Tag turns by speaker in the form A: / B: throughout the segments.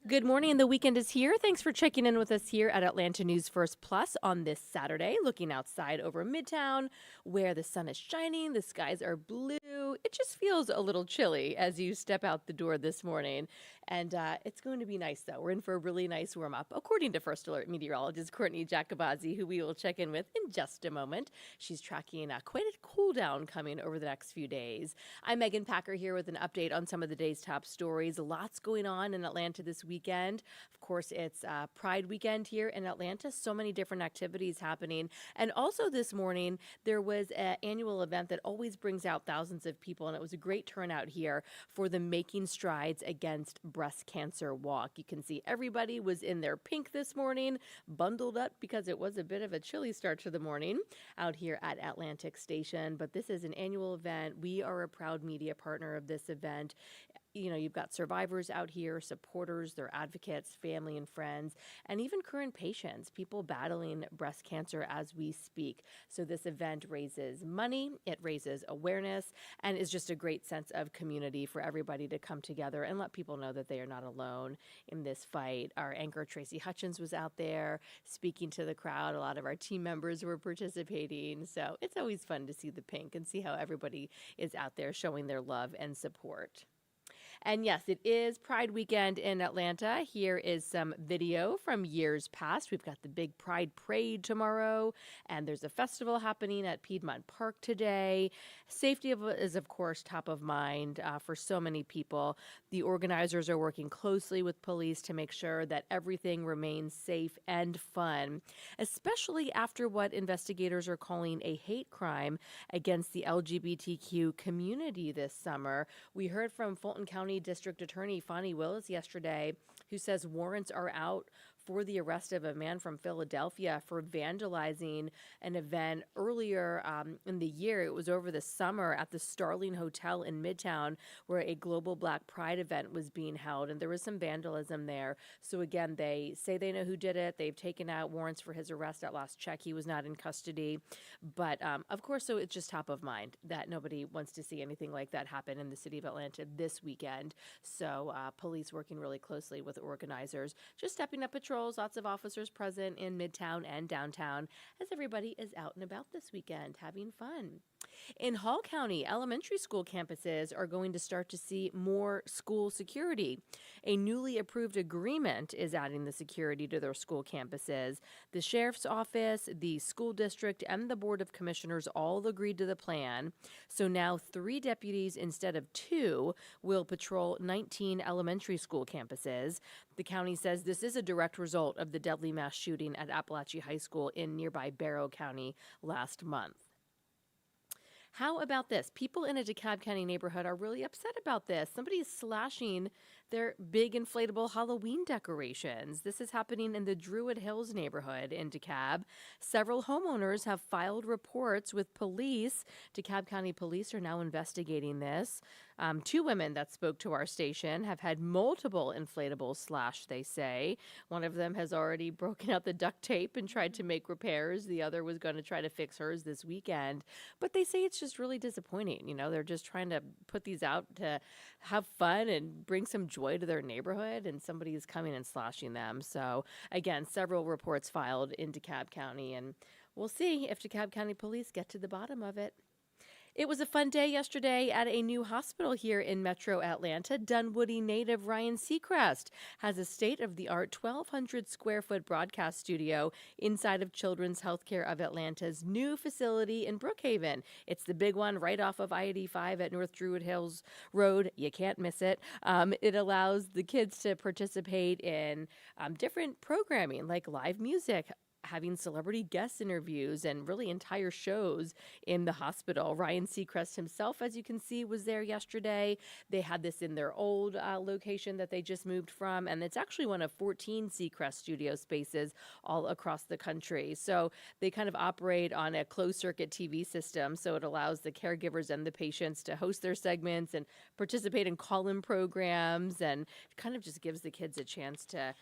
A: Good morning. The weekend is here. Thanks for checking in with us here at Atlanta News First Plus on this Saturday, looking outside over Midtown where the sun is shining, the skies are blue. It just feels a little chilly as you step out the door this morning. And it's going to be nice, though. We're in for a really nice warm up, according to First Alert meteorologist Courtney Jacobazzi, who we will check in with in just a moment. She's tracking quite a cool down coming over the next few days. I'm Megan Packer here with an update on some of the day's top stories. Lots going on in Atlanta this weekend. Of course, it's Pride weekend here in Atlanta. So many different activities happening. And also this morning, there was an annual event that always brings out thousands of people, and it was a great turnout here for the Making Strides Against Breast Cancer Walk. You can see everybody was in their pink this morning, bundled up because it was a bit of a chilly start to the morning out here at Atlantic Station. But this is an annual event. We are a proud media partner of this event. You know, you've got survivors out here, supporters, their advocates, family and friends, and even current patients, people battling breast cancer as we speak. So this event raises money, it raises awareness, and is just a great sense of community for everybody to come together and let people know that they are not alone in this fight. Our anchor Tracy Hutchins was out there speaking to the crowd. A lot of our team members were participating. So it's always fun to see the pink and see how everybody is out there showing their love and support. And yes, it is Pride weekend in Atlanta. Here is some video from years past. We've got the big Pride Parade tomorrow, and there's a festival happening at Piedmont Park today. Safety is, of course, top of mind for so many people. The organizers are working closely with police to make sure that everything remains safe and fun, especially after what investigators are calling a hate crime against the LGBTQ community this summer. We heard from Fulton County District Attorney Fonnie Willis yesterday, who says warrants are out for the arrest of a man from Philadelphia for vandalizing an event earlier in the year. It was over the summer at the Starling Hotel in Midtown, where a global Black Pride event was being held, and there was some vandalism there. So again, they say they know who did it. They've taken out warrants for his arrest. At last check, he was not in custody. But of course, so it's just top of mind that nobody wants to see anything like that happen in the city of Atlanta this weekend. So police working really closely with organizers, just stepping up patrols, lots of officers present in Midtown and downtown as everybody is out and about this weekend having fun. In Hall County, elementary school campuses are going to start to see more school security. A newly approved agreement is adding the security to their school campuses. The sheriff's office, the school district, and the board of commissioners all agreed to the plan. So now 3 deputies instead of 2 will patrol 19 elementary school campuses. The county says this is a direct result of the deadly mass shooting at Appalachia High School in nearby Barrow County last month. How about this? People in a DeKalb County neighborhood are really upset about this. Somebody is slashing their big inflatable Halloween decorations. This is happening in the Druid Hills neighborhood in DeKalb. Several homeowners have filed reports with police. DeKalb County police are now investigating this. 2 women that spoke to our station have had multiple inflatables slashed, they say. One of them has already broken out the duct tape and tried to make repairs. The other was going to try to fix hers this weekend. But they say it's just really disappointing. You know, they're just trying to put these out to have fun and bring some joy to their neighborhood, and somebody is coming and slashing them. So again, several reports filed in DeKalb County, and we'll see if DeKalb County police get to the bottom of it. It was a fun day yesterday at a new hospital here in Metro Atlanta. Dunwoody native Ryan Seacrest has a state-of-the-art 1,200 square foot broadcast studio inside of Children's Healthcare of Atlanta's new facility in Brookhaven. It's the big one right off of I-85 at North Druid Hills Road. You can't miss it. It allows the kids to participate in different programming like live music, having celebrity guest interviews, and really entire shows in the hospital. Ryan Seacrest himself, as you can see, was there yesterday. They had this in their old location that they just moved from, and it's actually one of 14 Seacrest studio spaces all across the country. So they kind of operate on a closed-circuit TV system, so it allows the caregivers and the patients to host their segments and participate in call-in programs, and it kind of just gives the kids a chance to,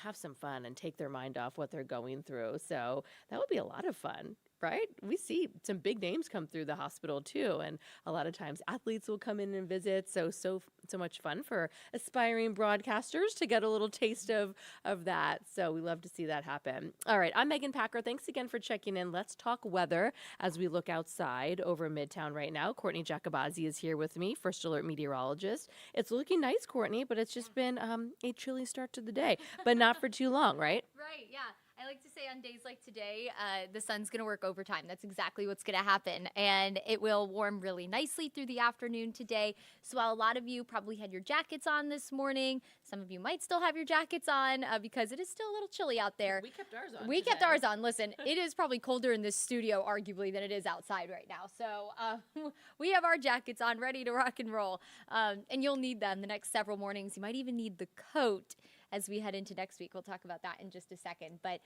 A: have some fun and take their mind off what they're going through. So that would be a lot of fun. right? We see some big names come through the hospital too, and a lot of times athletes will come in and visit. So much fun for aspiring broadcasters to get a little taste of that. So we love to see that happen. All right, I'm Megan Packer. Thanks again for checking in. Let's talk weather as we look outside over Midtown right now. Courtney Jacobazzi is here with me, First Alert meteorologist. It's looking nice, Courtney, but it's just been a chilly start to the day, but not for too long, right?
B: Right, yeah. I like to say on days like today, the sun's going to work overtime. That's exactly what's going to happen. And it will warm really nicely through the afternoon today. So while a lot of you probably had your jackets on this morning, some of you might still have your jackets on because it is still a little chilly out there.
A: We kept ours on.
B: We kept ours on. Listen, it is probably colder in this studio, arguably, than it is outside right now. So we have our jackets on, ready to rock and roll. And you'll need them the next several mornings. You might even need the coat as we head into next week. We'll talk about that in just a second. But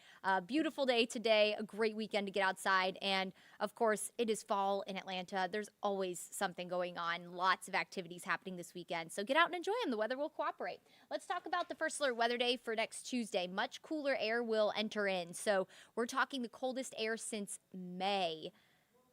B: beautiful day today, a great weekend to get outside. And of course, it is fall in Atlanta. There's always something going on, lots of activities happening this weekend. So get out and enjoy them. The weather will cooperate. Let's talk about the First Alert weather day for next Tuesday. Much cooler air will enter in. So we're talking the coldest air since May.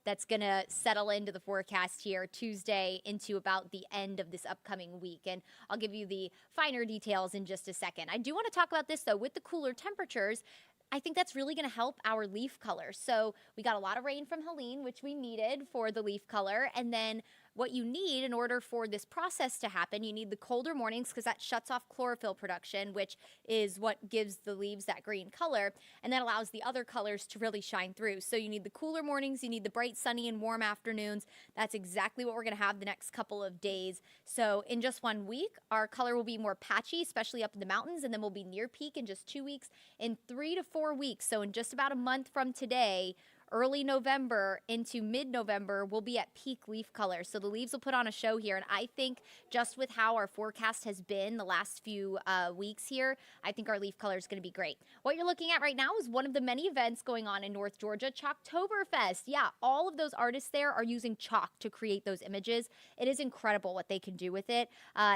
B: That's going to settle into the forecast here Tuesday into about the end of this upcoming week. And I'll give you the finer details in just a second. I do want to talk about this, though, with the cooler temperatures. I think that's really going to help our leaf color. So we got a lot of rain from Helene, which we needed for the leaf color. And then what you need in order for this process to happen, you need the colder mornings because that shuts off chlorophyll production, which is what gives the leaves that green color, and that allows the other colors to really shine through. So you need the cooler mornings, you need the bright, sunny, and warm afternoons. That's exactly what we're going to have the next couple of days. So in just 1 week, our color will be more patchy, especially up in the mountains, and then we'll be near peak in just 2 weeks. In 3 to 4 weeks, so in just about a month from today, early November into mid-November, we'll be at peak leaf color. So the leaves will put on a show here. And I think just with how our forecast has been the last few weeks here, I think our leaf color is going to be great. What you're looking at right now is one of the many events going on in North Georgia, Chalktoberfest. Yeah, all of those artists there are using chalk to create those images. It is incredible what they can do with it.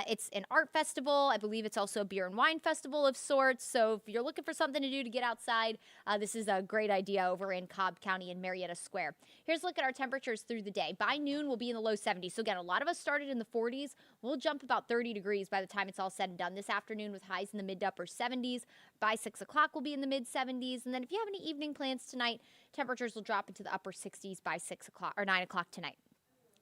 B: It's an art festival. I believe it's also a beer and wine festival of sorts. So if you're looking for something to do to get outside, this is a great idea over in Cobb County in Marietta Square. Here's a look at our temperatures through the day. By noon, we'll be in the low 70s. So again, a lot of us started in the 40s. We'll jump about 30 degrees by the time it's all said and done this afternoon with highs in the mid to upper 70s. By 6 o'clock, we'll be in the mid 70s. And then if you have any evening plans tonight, temperatures will drop into the upper 60s by 6 o'clock or 9 o'clock tonight.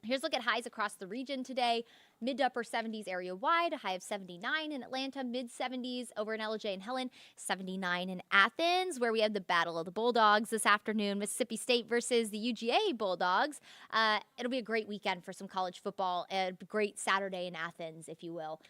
B: Here's a look at highs across the region today. Mid to upper 70s area wide, a high of 79 in Atlanta, mid 70s over in LJ and Helen, 79 in Athens, where we have the Battle of the Bulldogs this afternoon, Mississippi State versus the UGA Bulldogs. It'll be a great weekend for some college football, a great Saturday in Athens, if you will.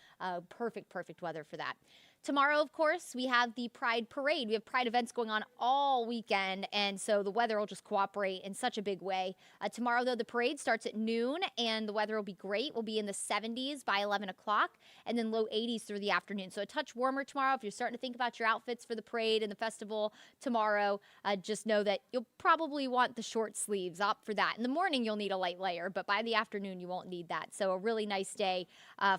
B: Perfect weather for that. Tomorrow, of course, we have the Pride Parade. We have Pride events going on all weekend, and so the weather will just cooperate in such a big way. Tomorrow, though, the parade starts at noon, and the weather will be great. We'll be in the 70s by 11 o'clock, and then low 80s through the afternoon. So a touch warmer tomorrow. If you're starting to think about your outfits for the parade and the festival tomorrow, just know that you'll probably want the short sleeves. Opt for that. In the morning, you'll need a light layer, but by the afternoon, you won't need that. So a really nice day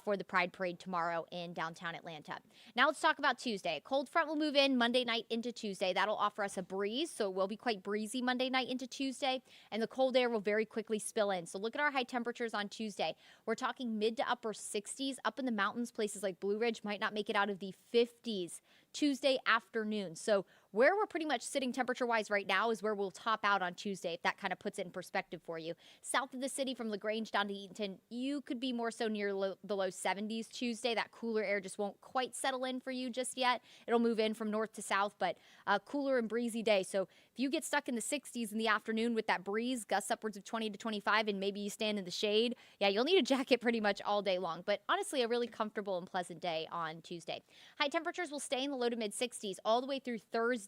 B: for the Pride Parade tomorrow in downtown Atlanta. Now let's talk about Tuesday. A cold front will move in Monday night into Tuesday. That'll offer us a breeze, so it will be quite breezy Monday night into Tuesday, and the cold air will very quickly spill in. So look at our high temperatures on Tuesday. We're talking mid to upper 60s. Up in the mountains, places like Blue Ridge might not make it out of the 50s Tuesday afternoon. So where we're pretty much sitting temperature-wise right now is where we'll top out on Tuesday, if that kind of puts it in perspective for you. South of the city from LaGrange down to Eatonton, you could be more so near the low 70s Tuesday. That cooler air just won't quite settle in for you just yet. It'll move in from north to south, but a cooler and breezy day. So if you get stuck in the 60s in the afternoon with that breeze, gusts upwards of 20 to 25, and maybe you stand in the shade, yeah, you'll need a jacket pretty much all day long. But honestly, a really comfortable and pleasant day on Tuesday. High temperatures will stay in the low to mid 60s all the way through Thursday.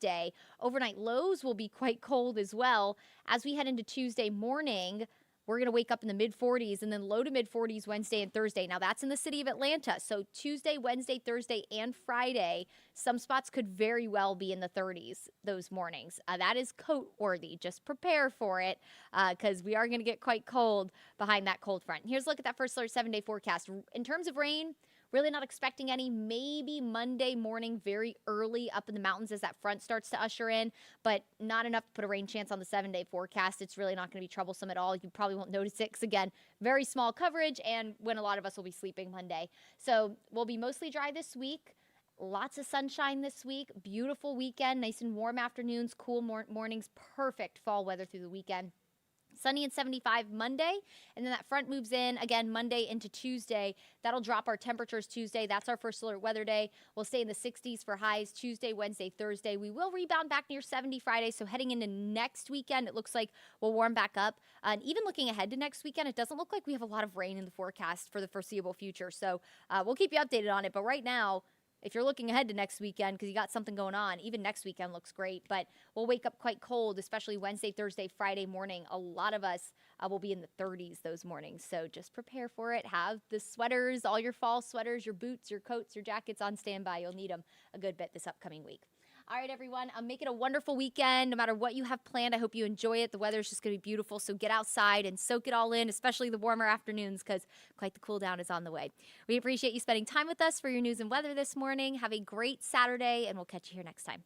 B: Overnight lows will be quite cold as well. As we head into Tuesday morning, we're going to wake up in the mid 40s and then low to mid 40s Wednesday and Thursday. Now that's in the city of Atlanta. So Tuesday, Wednesday, Thursday, and Friday, some spots could very well be in the 30s those mornings. That is coat worthy. Just prepare for it because we are going to get quite cold behind that cold front. Here's a look at that First Alert 7-day forecast. In terms of rain, Really not expecting any. Maybe Monday morning, very early up in the mountains as that front starts to usher in, but not enough to put a rain chance on the 7-day forecast. It's really not going to be troublesome at all. You probably won't notice it 'cause, again, very small coverage and when a lot of us will be sleeping Monday. So we'll be mostly dry this week. Lots of sunshine this week. Beautiful weekend. Nice and warm afternoons, cool mornings. Perfect fall weather through the weekend. Sunny and 75 Monday, and then that front moves in again Monday into Tuesday. That'll drop our temperatures Tuesday. That's our first alert weather day. We'll stay in the 60s for highs Tuesday, Wednesday, Thursday. We will rebound back near 70 Friday. So heading into next weekend, it looks like we'll warm back up. And even looking ahead to next weekend, it doesn't look like we have a lot of rain in the forecast for the foreseeable future. So we'll keep you updated on it. But right now, if you're looking ahead to next weekend because you got something going on, even next weekend looks great. But we'll wake up quite cold, especially Wednesday, Thursday, Friday morning. A lot of us will be in the 30s those mornings. So just prepare for it. Have the sweaters, all your fall sweaters, your boots, your coats, your jackets on standby. You'll need them a good bit this upcoming week. All right, everyone, make it a wonderful weekend. No matter what you have planned, I hope you enjoy it. The weather is just going to be beautiful, so get outside and soak it all in, especially the warmer afternoons because quite the cool down is on the way. We appreciate you spending time with us for your news and weather this morning. Have a great Saturday, and we'll catch you here next time.